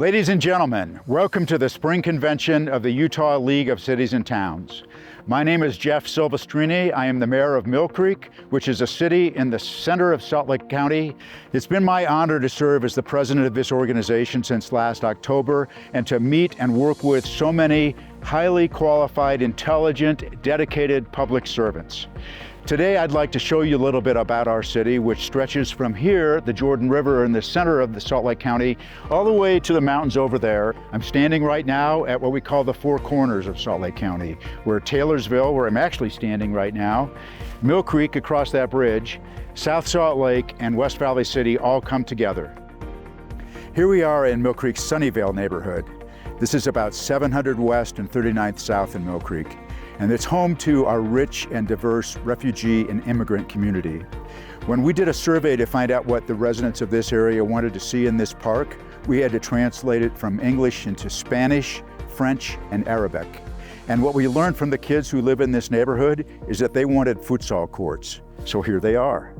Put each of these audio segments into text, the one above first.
Ladies and gentlemen, welcome to the Spring Convention of the Utah League of Cities and Towns. My name is Jeff Silvestrini. I am the mayor of Millcreek, which is a city in the center of Salt Lake County. It's been my honor to serve as the president of this organization since last October and to meet and work with so many highly qualified, intelligent, dedicated public servants. Today, I'd like to show you a little bit about our city, which stretches from here, the Jordan River in the center of the Salt Lake County, all the way to the mountains over there. I'm standing right now at what we call the Four Corners of Salt Lake County, where Taylorsville, where I'm actually standing right now, Millcreek across that bridge, South Salt Lake, and West Valley City all come together. Here we are in Millcreek's Sunnyvale neighborhood. This is about 700 west and 39th south in Millcreek, and it's home to our rich and diverse refugee and immigrant community. When we did a survey to find out what the residents of this area wanted to see in this park, we had to translate it from English into Spanish, French, and Arabic. And what we learned from the kids who live in this neighborhood is that they wanted futsal courts. So here they are.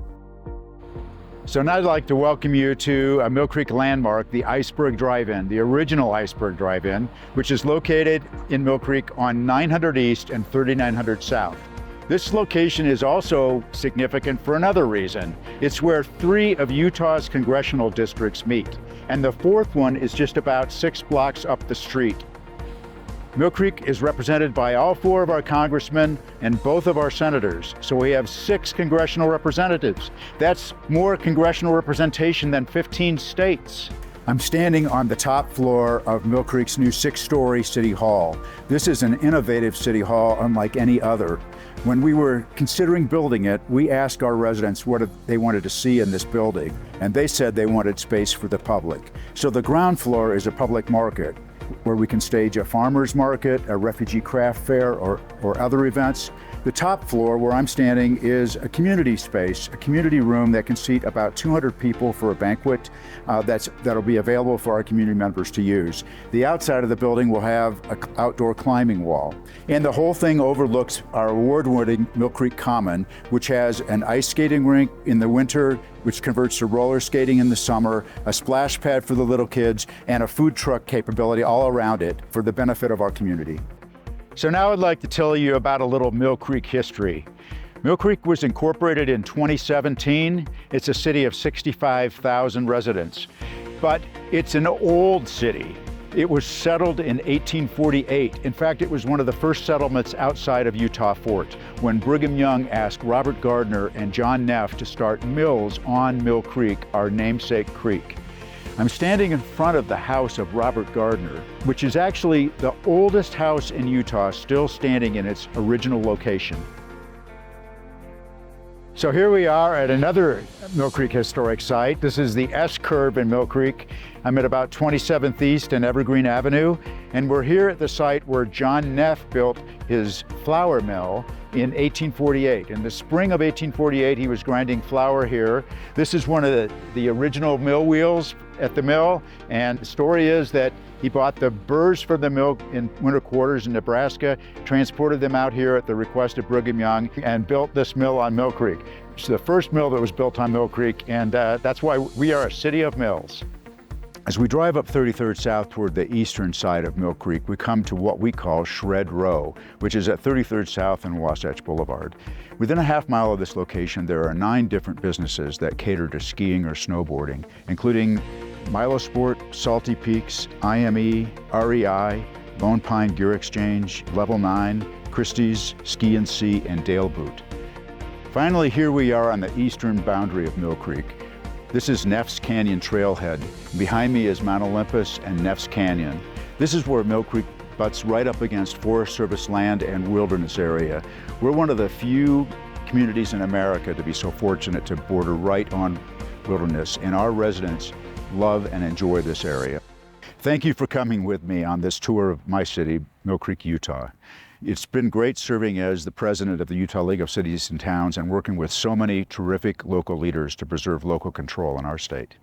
So now I'd like to welcome you to a Millcreek landmark, the Iceberg Drive-In, the original Iceberg Drive-In, which is located in Millcreek on 900 East and 3900 South. This location is also significant for another reason. It's where 3 of Utah's congressional districts meet, and the 4th one is just about 6 blocks up the street. Millcreek is represented by all 4 of our congressmen and both of our senators, so we have 6 congressional representatives. That's more congressional representation than 15 states. I'm standing on the top floor of Millcreek's new 6-story City Hall. This is an innovative City Hall unlike any other. When we were considering building it, we asked our residents what they wanted to see in this building, and they said they wanted space for the public. So the ground floor is a public market, where we can stage a farmer's market, a refugee craft fair, or other events. The top floor, where I'm standing, is a community space, a community room that can seat about 200 people for a banquet that'll be available for our community members to use. The outside of the building will have an outdoor climbing wall. And the whole thing overlooks our award-winning Millcreek Common, which has an ice skating rink in the winter, which converts to roller skating in the summer, a splash pad for the little kids, and a food truck capability all around it for the benefit of our community. So now I'd like to tell you about a little Millcreek history. Millcreek was incorporated in 2017. It's a city of 65,000 residents, but it's an old city. It was settled in 1848. In fact, it was one of the first settlements outside of Utah Fort when Brigham Young asked Robert Gardner and John Neff to start mills on Mill Creek, our namesake creek. I'm standing in front of the house of Robert Gardner, which is actually the oldest house in Utah still standing in its original location. So here we are at another Millcreek historic site. This is the S-curve in Millcreek. I'm at about 27th East and Evergreen Avenue, and we're here at the site where John Neff built his flour mill in 1848. In the spring of 1848, he was grinding flour here. This is one of the original mill wheels at the mill, and the story is that he bought the burrs for the mill in winter quarters in Nebraska, transported them out here at the request of Brigham Young, and built this mill on Mill Creek. It's the first mill that was built on Mill Creek, and that's why we are a city of mills. As we drive up 33rd South toward the eastern side of Mill Creek, we come to what we call Shred Row, which is at 33rd South and Wasatch Boulevard. Within a half mile of this location, there are 9 different businesses that cater to skiing or snowboarding, including Milosport, Salty Peaks, IME, REI, Lone Pine Gear Exchange, Level 9, Christie's, Ski and Sea, and Dale Boot. Finally, here we are on the eastern boundary of Mill Creek. This is Neff's Canyon Trailhead. Behind me is Mount Olympus and Neff's Canyon. This is where Mill Creek butts right up against Forest Service land and wilderness area. We're one of the few communities in America to be so fortunate to border right on wilderness, and our residents love and enjoy this area. Thank you for coming with me on this tour of my city, Millcreek, Utah. It's been great serving as the president of the Utah League of Cities and Towns and working with so many terrific local leaders to preserve local control in our state.